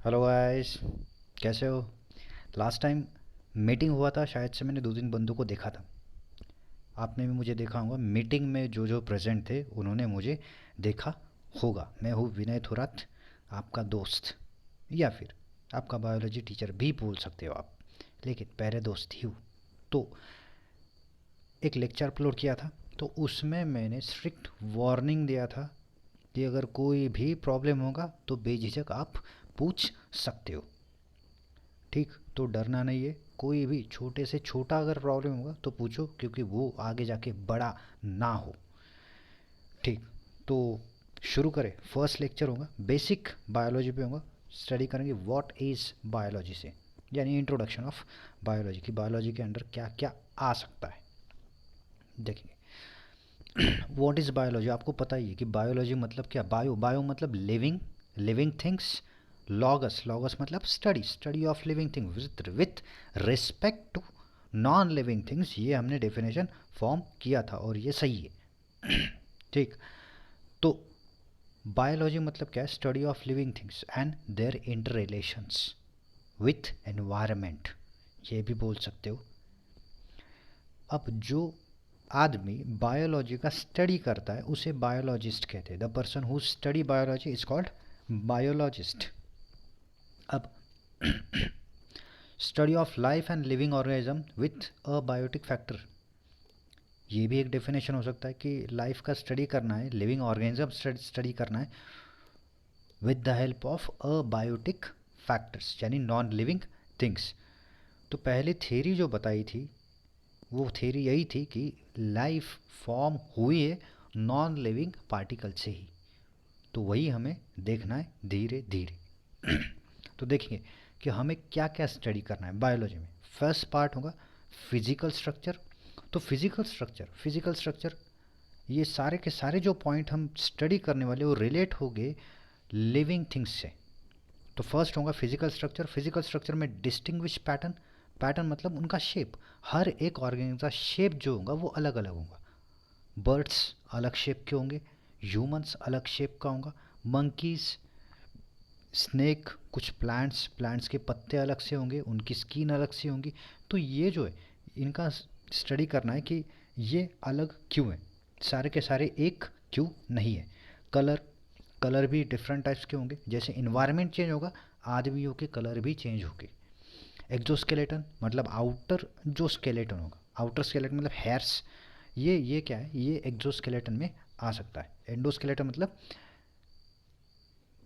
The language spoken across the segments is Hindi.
हेलो गाइस, कैसे हो। लास्ट टाइम मीटिंग हुआ था, शायद से मैंने दो तीन बंदों को देखा था। आपने भी मुझे देखा होगा, मीटिंग में जो जो प्रेजेंट थे उन्होंने मुझे देखा होगा। मैं हूँ विनय थोरात, आपका दोस्त, या फिर आपका बायोलॉजी टीचर भी बोल सकते हो आप, लेकिन पहले दोस्त ही हूँ। तो एक लेक्चर अपलोड किया था, तो उसमें मैंने स्ट्रिक्ट वार्निंग दिया था कि अगर कोई भी प्रॉब्लम होगा तो बेझिझक आप पूछ सकते हो। ठीक, तो डरना नहीं है। कोई भी छोटे से छोटा अगर प्रॉब्लम होगा तो पूछो, क्योंकि वो आगे जाके बड़ा ना हो। ठीक, तो शुरू करें। फर्स्ट लेक्चर होगा बेसिक बायोलॉजी पे होगा। स्टडी करेंगे व्हाट इज़ बायोलॉजी से, यानी इंट्रोडक्शन ऑफ बायोलॉजी की बायोलॉजी के अंदर क्या क्या आ सकता है देखेंगे। व्हाट इज़ बायोलॉजी, आपको पता ही है कि बायोलॉजी मतलब क्या। बायो बायो मतलब living, living things. Logos, logos मतलब study, study of living thing with respect to non living things. ये हमने डेफिनेशन फॉर्म किया था और ये सही है। ठीक, तो बायोलॉजी मतलब क्या है, study of living things and their interrelations with environment, ये भी बोल सकते हो। अब जो आदमी बायोलॉजी का स्टडी करता है उसे बायोलॉजिस्ट कहते हैं। The person who study biology is called biologist. अब study of life and living organism with abiotic factor, ये भी एक डेफिनेशन हो सकता है कि लाइफ का स्टडी करना है, लिविंग ऑर्गेनिज्म स्टडी करना है with the help of abiotic factors, यानी नॉन लिविंग थिंग्स। तो पहले थ्योरी जो बताई थी वो थ्योरी यही थी कि लाइफ फॉर्म हुई है नॉन लिविंग पार्टिकल से ही। तो वही हमें देखना है धीरे धीरे। तो देखेंगे कि हमें क्या क्या स्टडी करना है बायोलॉजी में। फर्स्ट पार्ट होगा फिजिकल स्ट्रक्चर। तो फिजिकल स्ट्रक्चर ये सारे के सारे जो पॉइंट हम स्टडी करने वाले वो रिलेट हो गए लिविंग थिंग्स से। तो फर्स्ट होगा फिजिकल स्ट्रक्चर। फिजिकल स्ट्रक्चर में डिस्टिंग्विश पैटर्न, पैटर्न मतलब उनका शेप। हर एक ऑर्गेनिज्म का शेप जो होगा वो अलग अलग होगा। बर्ड्स अलग शेप के होंगे, ह्यूमंस अलग शेप का होगा, मंकीज, स्नेक, कुछ प्लांट्स, प्लांट्स के पत्ते अलग से होंगे, उनकी स्किन अलग से होंगी। तो ये जो है इनका स्टडी करना है कि ये अलग क्यों है, सारे के सारे एक क्यों नहीं है। कलर, कलर भी डिफरेंट टाइप्स के होंगे, जैसे इन्वायरमेंट चेंज होगा आदमियों के कलर भी चेंज होंगे। एक्जोस्केलेटन मतलब आउटर जो स्केलेटन होगा, आउटर स्केलेटन मतलब हेयर्स, ये क्या है, ये एक्जोस्केलेटन में आ सकता है। एंडोस्केलेटन मतलब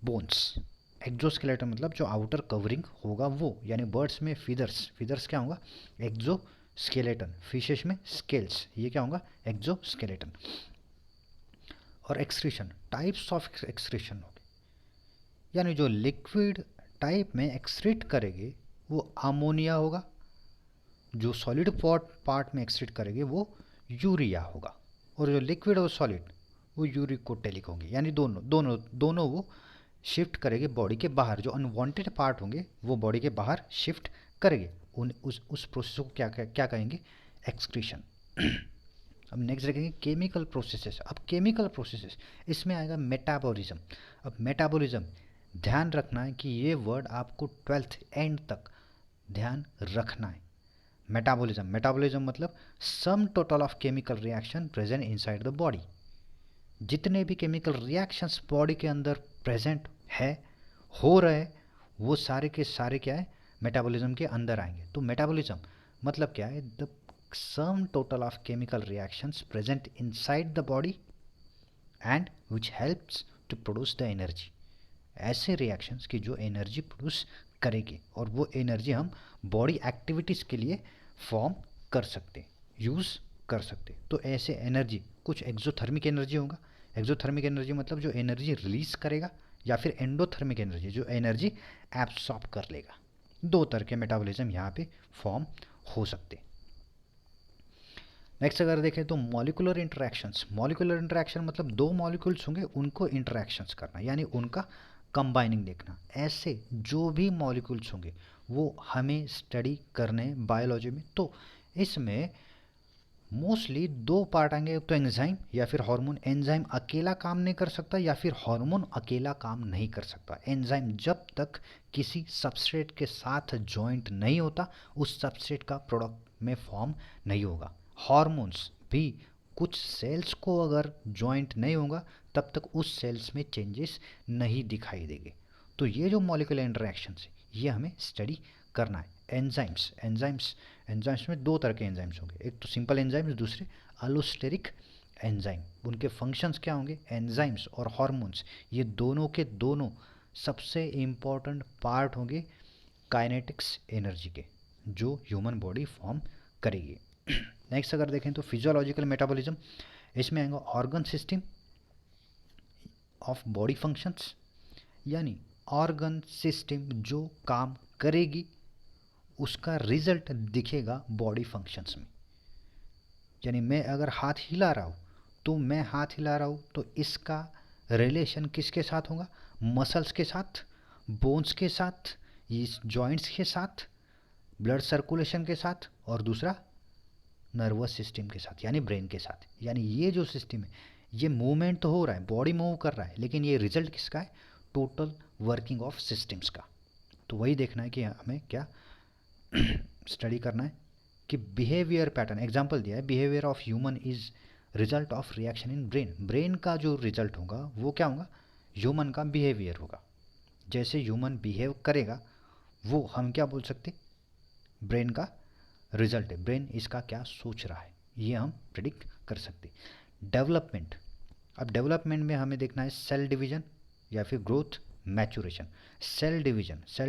बोन्स। एक्जोस्केलेटन मतलब जो आउटर कवरिंग होगा वो, यानी बर्ड्स में फीदर्स, फीदर्स क्या होगा एक्जोस्केलेटन, फिशेस में स्केल्स, ये क्या होगा एक्जोस्केलेटन। और एक्सक्रीशन, टाइप्स ऑफ एक्सक्रीशन होगी, यानी जो लिक्विड टाइप में एक्सक्रीट करेंगे वो अमोनिया होगा, जो सॉलिड पार्ट में एक्सक्रीट करेंगे वो यूरिया होगा, और जो लिक्विड और सॉलिड वो यूरिकोटेलिक होंगे, यानी दोनों दोनों दोनों वो शिफ्ट करेंगे बॉडी के बाहर। जो अनवांटेड पार्ट होंगे वो बॉडी के बाहर शिफ्ट करेंगे। उन उस प्रोसेस को क्या क्या कहेंगे, एक्सक्रीशन। अब नेक्स्ट देखेंगे केमिकल प्रोसेसेस। अब केमिकल प्रोसेसेस इसमें आएगा मेटाबॉलिज्म। अब मेटाबॉलिज्म ध्यान रखना है कि ये वर्ड आपको 12th एंड तक ध्यान रखना है। मेटाबॉलिज्म, मेटाबॉलिज्म मतलब सम total of chemical reaction present inside the body. जितने भी केमिकल रिएक्शंस बॉडी के अंदर प्रेजेंट है, हो रहे, वो सारे के सारे क्या है मेटाबॉलिज्म के अंदर आएंगे। तो मेटाबॉलिज्म मतलब क्या है, the sum total of chemical reactions present inside the body and which helps to produce the energy. ऐसे रिएक्शंस की जो एनर्जी प्रोड्यूस करेगी, और वो एनर्जी हम बॉडी एक्टिविटीज़ के लिए फॉर्म कर सकते, यूज़ कर सकते। तो ऐसे एनर्जी कुछ एक्जोथर्मिक एनर्जी होगा। एक्जोथर्मिक एनर्जी मतलब जो एनर्जी रिलीज करेगा, या फिर एंडोथर्मिक एनर्जी जो एनर्जी एब्सॉर्ब कर लेगा। दो तरह के मेटाबॉलिज्म यहाँ पे फॉर्म हो सकते। नेक्स्ट अगर देखें तो मॉलिकुलर इंटरेक्शंस। मॉलिकुलर इंटरेक्शन मतलब दो मॉलिक्यूल्स होंगे उनको इंटरेक्शंस करना, यानी उनका कंबाइनिंग देखना। ऐसे जो भी मॉलिक्यूल्स होंगे वो हमें स्टडी करने बायोलॉजी में। तो इसमें मोस्टली दो पार्ट आएंगे, एक तो एंजाइम या फिर हार्मोन। एंजाइम अकेला काम नहीं कर सकता या फिर हार्मोन अकेला काम नहीं कर सकता। एंजाइम जब तक किसी सबस्ट्रेट के साथ जॉइंट नहीं होता उस सबस्ट्रेट का प्रोडक्ट में फॉर्म नहीं होगा। हार्मोन्स भी कुछ सेल्स को अगर जॉइंट नहीं होगा तब तक उस सेल्स में चेंजेस नहीं दिखाई देंगे। तो ये जो मॉलिक्यूलर इंटरेक्शन है ये हमें स्टडी करना है। एंजाइम्स में दो तरह के एंजाइम्स होंगे, एक तो सिंपल एंजाइम्स, दूसरे अलोस्टेरिक एंजाइम। उनके फंक्शंस क्या होंगे? एंजाइम्स और हार्मोन्स ये दोनों के दोनों सबसे इम्पॉर्टेंट पार्ट होंगे काइनेटिक्स एनर्जी के, जो ह्यूमन बॉडी फॉर्म करेगी। नेक्स्ट अगर देखें तो फिजियोलॉजिकल मेटाबॉलिज्म, इसमें आएगा organ system of body functions, यानी ऑर्गन सिस्टम जो काम करेगी उसका रिजल्ट दिखेगा बॉडी फंक्शंस में। यानी मैं अगर हाथ हिला रहा हूँ तो मैं हाथ हिला रहा हूँ तो इसका रिलेशन किसके साथ होगा? मसल्स के साथ, बोन्स के साथ, इस जॉइंट्स के साथ, ब्लड सर्कुलेशन के साथ, और दूसरा नर्वस सिस्टम के साथ यानी ब्रेन के साथ। यानी ये जो सिस्टम है ये मूवमेंट तो हो रहा है, बॉडी मूव कर रहा है, लेकिन ये रिजल्ट किसका है? टोटल वर्किंग ऑफ सिस्टम्स का। तो वही देखना है कि हमें क्या स्टडी करना है कि बिहेवियर पैटर्न। एग्जांपल दिया है, behaviour of human is result of reaction in brain. Brain का जो रिजल्ट होगा वो क्या होगा? ह्यूमन का बिहेवियर होगा। जैसे ह्यूमन बिहेव करेगा वो हम क्या बोल सकते? ब्रेन का रिजल्ट है। ब्रेन इसका क्या सोच रहा है ये हम प्रिडिक्ट कर सकते। डेवलपमेंट, अब डेवलपमेंट में हमें देखना है सेल डिवीजन या फिर ग्रोथ, मैचुरेशन। सेल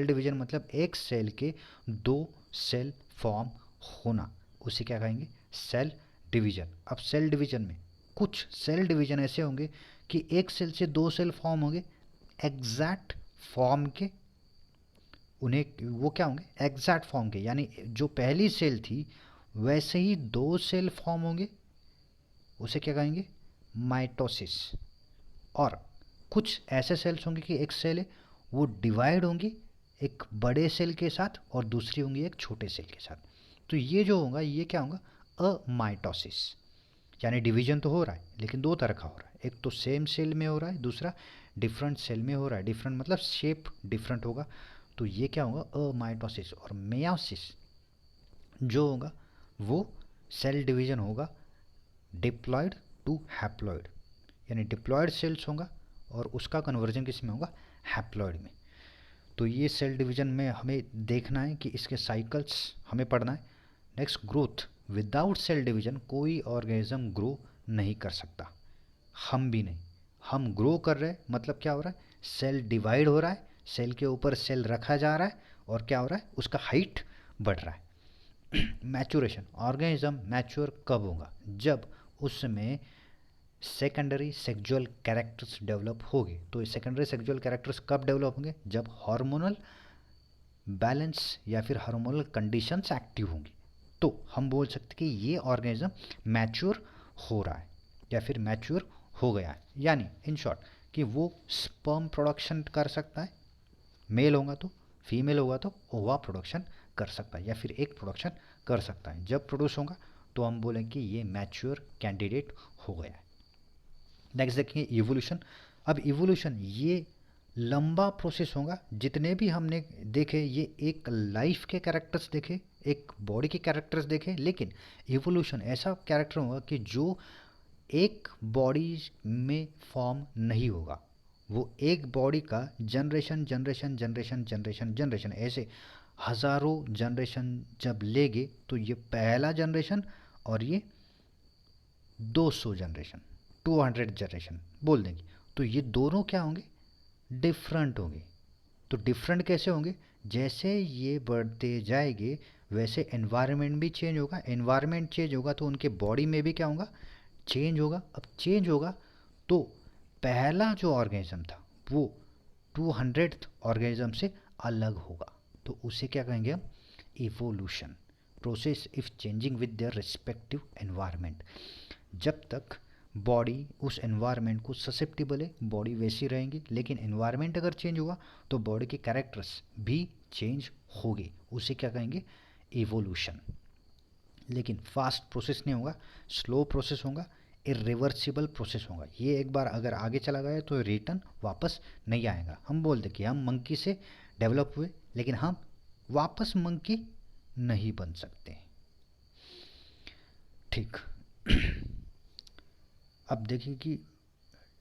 डिवीजन मतलब एक सेल के दो सेल फॉर्म होना, उसे क्या कहेंगे? Cell division. अब सेल डिवीजन में कुछ सेल डिवीजन ऐसे होंगे कि एक सेल से दो सेल फॉर्म होंगे एग्जैक्ट फॉर्म के, उन्हें वो क्या होंगे? एग्जैक्ट फॉर्म के, यानी जो पहली सेल थी वैसे ही दो सेल फॉर्म होंगे, उसे क्या कहेंगे? माइटोसिस। और कुछ ऐसे सेल्स होंगे कि एक सेल है वो डिवाइड होंगी एक बड़े सेल के साथ और दूसरी होंगी एक छोटे सेल के साथ। तो ये जो होगा ये क्या होगा? अमाइटोसिस। यानी डिवीजन तो हो रहा है लेकिन दो तरह का हो रहा है, एक तो सेम सेल में हो रहा है, दूसरा डिफरेंट सेल में हो रहा है। डिफरेंट मतलब शेप डिफरेंट होगा। तो ये क्या होगा? अमाइटोसिस। और मेयोसिस जो होगा वो सेल डिवीजन होगा डिप्लॉयड टू हैप्लॉयड, यानी डिप्लॉयड सेल्स होगा और उसका कन्वर्जन किस में होगा? हैप्लॉयड में। तो ये सेल डिवीजन में हमें देखना है कि इसके साइकिल्स हमें पढ़ना है। Next growth, without cell division कोई ऑर्गेनिज्म ग्रो नहीं कर सकता, हम भी नहीं। हम ग्रो कर रहे हैं मतलब क्या हो रहा है? सेल डिवाइड हो रहा है, सेल के ऊपर सेल रखा जा रहा है और क्या हो रहा है? उसका हाइट बढ़ रहा है। मैचुरेशन, ऑर्गेनिज्म मैच्योर कब होगा? जब उसमें सेकेंडरी सेक्सुअल कैरेक्टर्स डेवलप होंगे। तो सेकेंडरी सेक्सुअल कैरेक्टर्स कब डेवलप होंगे? जब हार्मोनल बैलेंस या फिर हार्मोनल कंडीशंस एक्टिव होंगी। तो हम बोल सकते कि ये ऑर्गेनिज्म मैच्योर हो रहा है या फिर मैच्योर हो गया है। यानी इन शॉर्ट कि वो स्पर्म प्रोडक्शन कर सकता है, मेल होगा तो, फीमेल होगा तो ओवा प्रोडक्शन कर सकता है या फिर एक प्रोडक्शन कर सकता है। जब प्रोड्यूस होगा तो हम बोलेंगे कि ये मैच्योर कैंडिडेट हो गया है। नेक्स्ट देखेंगे इवोल्यूशन। अब इवोल्यूशन ये लंबा प्रोसेस होगा। जितने भी हमने देखे ये एक लाइफ के कैरेक्टर्स देखे, एक बॉडी के कैरेक्टर्स देखे, लेकिन इवोल्यूशन ऐसा कैरेक्टर होगा कि जो एक बॉडी में फॉर्म नहीं होगा। वो एक बॉडी का generation generation generation generation generation ऐसे हज़ारों जनरेशन जब लेंगे तो ये पहला जनरेशन और ये 200 जनरेशन 200 जनरेशन बोल देंगे। तो ये दोनों क्या होंगे? डिफरेंट होंगे। तो डिफरेंट कैसे होंगे? जैसे ये बढ़ते जाएंगे वैसे एनवायरनमेंट भी चेंज होगा। एनवायरनमेंट चेंज होगा तो उनके बॉडी में भी क्या होगा? चेंज होगा। अब चेंज होगा तो पहला जो ऑर्गेनिज्म था वो 200th ऑर्गेनिज्म से अलग होगा। तो उसे क्या कहेंगे हम? Evolution. Process if changing with their respective environment. जब तक बॉडी उस एनवायरनमेंट को ससेप्टिबल है बॉडी वैसी रहेंगी, लेकिन एनवायरनमेंट अगर चेंज हुआ तो बॉडी के कैरेक्टर्स भी चेंज होंगे। उसे क्या कहेंगे? इवोल्यूशन। लेकिन फास्ट प्रोसेस नहीं होगा, स्लो प्रोसेस होगा, इरिवर्सिबल प्रोसेस होगा। ये एक बार अगर आगे चला गया तो रिटर्न वापस नहीं आएगा। हम बोलते कि हम मंकी से डेवलप हुए, लेकिन हम वापस मंकी नहीं बन सकते। ठीक। अब देखिए कि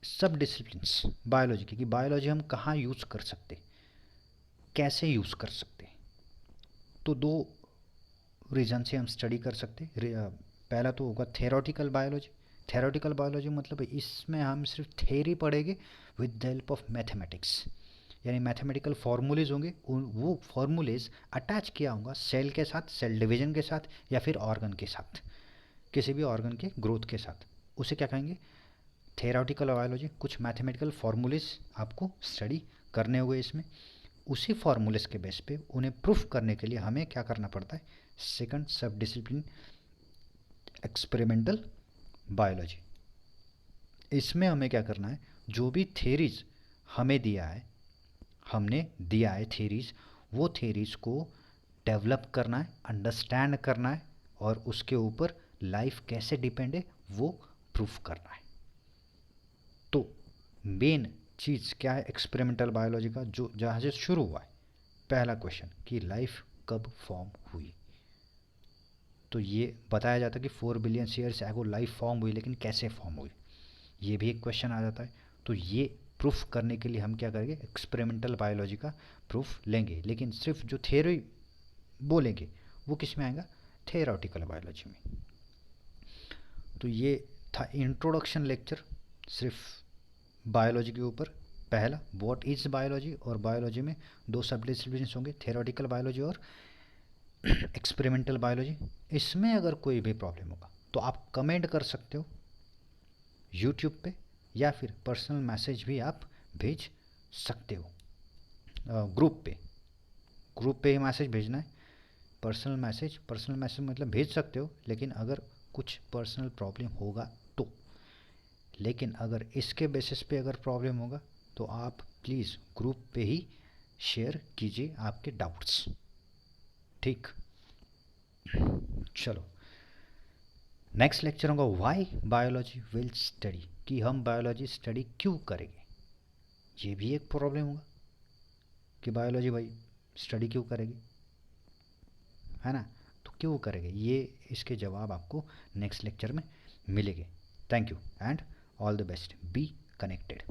सब डिसिप्लिन्स बायोलॉजी की, कि बायोलॉजी हम कहाँ यूज़ कर सकते, कैसे यूज़ कर सकते। तो दो रीजन से हम स्टडी कर सकते। पहला तो होगा थेरोटिकल बायोलॉजी। थेरोटिकल बायोलॉजी मतलब इसमें हम सिर्फ थेरी पढ़ेंगे with the help of mathematics, यानी मैथमेटिकल फार्मूलेज होंगे, वो फार्मूलेज अटैच किया होगा सेल के साथ, सेल डिवीजन के साथ, या फिर ऑर्गन के साथ, किसी भी ऑर्गन के ग्रोथ के साथ। उसे क्या कहेंगे, थेरोटिकल बायोलॉजी। कुछ मैथमेटिकल फार्मूलेज आपको स्टडी करने हुए इसमें, उसी फार्मूलेज के बेस पे उन्हें प्रूफ करने के लिए हमें क्या करना पड़ता है, सेकंड सब डिसिप्लिन एक्सपेरिमेंटल बायोलॉजी। इसमें हमें क्या करना है, जो भी थेरीज हमें दिया है, हमने दिया है थेरीज, वो थेरीज को डेवलप करना है, अंडरस्टैंड करना है, और उसके ऊपर लाइफ कैसे डिपेंड है वो प्रूफ करना है। तो मेन चीज़ क्या है एक्सपेरिमेंटल बायोलॉजी का, जो जहाँ से शुरू हुआ है, पहला क्वेश्चन कि लाइफ कब फॉर्म हुई। तो ये बताया जाता है कि 4 billion years ago life form हुई, लेकिन कैसे फॉर्म हुई, ये भी एक क्वेश्चन आ जाता है। तो ये प्रूफ करने के लिए हम क्या करेंगे, एक्सपेरिमेंटल बायोलॉजी का प्रूफ लेंगे, लेकिन सिर्फ जो थ्योरी बोलेंगे वो किस में आएगा, थेरोटिकल बायोलॉजी में। तो ये था इंट्रोडक्शन लेक्चर सिर्फ बायोलॉजी के ऊपर। पहला व्हाट इज़ बायोलॉजी, और बायोलॉजी में दो सब डिसिप्लिन्स होंगे, थेरोटिकल बायोलॉजी और एक्सपेरिमेंटल बायोलॉजी। इसमें अगर कोई भी प्रॉब्लम होगा तो आप कमेंट कर सकते हो यूट्यूब पे, या फिर पर्सनल मैसेज भी आप भेज सकते हो ग्रुप पे ही मैसेज भेजना है। पर्सनल मैसेज मतलब भेज सकते हो, लेकिन अगर कुछ पर्सनल प्रॉब्लम होगा तो। लेकिन अगर इसके बेसिस पे अगर प्रॉब्लम होगा तो आप प्लीज़ ग्रुप पे ही शेयर कीजिए आपके डाउट्स। ठीक, चलो नेक्स्ट लेक्चर होगा व्हाई बायोलॉजी विल स्टडी, कि हम बायोलॉजी स्टडी क्यों करेंगे। ये भी एक प्रॉब्लम होगा कि बायोलॉजी भाई स्टडी क्यों करेगी, है ना। तो क्यों करेंगे, ये इसके जवाब आपको नेक्स्ट लेक्चर में मिलेंगे। Thank you and all the best, be connected.